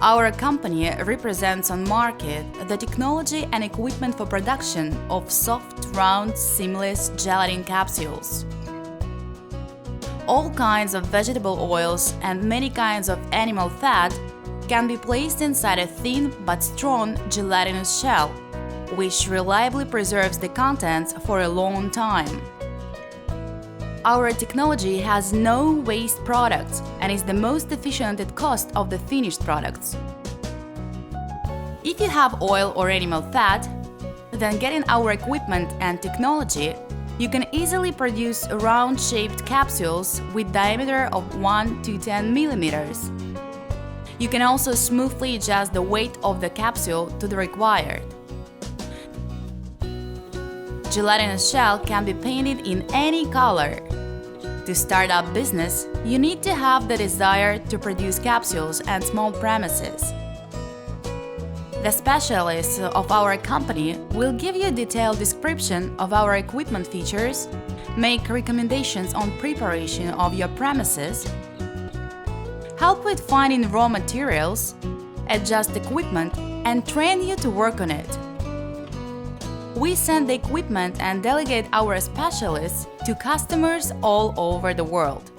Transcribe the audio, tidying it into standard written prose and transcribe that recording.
Our company represents on market the technology and equipment for production of soft, round, seamless gelatin capsules. All kinds of vegetable oils and many kinds of animal fat can be placed inside a thin but strong gelatinous shell, which reliably preserves the contents for a long time. Our technology has no waste products and is the most efficient at cost of the finished products. If you have oil or animal fat, then getting our equipment and technology, you can easily produce round-shaped capsules with diameter of 1 to 10 millimeters. You can also smoothly adjust the weight of the capsule to the required. Gelatinous shell can be painted in any color. To start up business, you need to have the desire to produce capsules and small premises. The specialists of our company will give you a detailed description of our equipment features, make recommendations on preparation of your premises, help with finding raw materials, adjust equipment, and train you to work on it. We send the equipment and delegate our specialists to customers all over the world.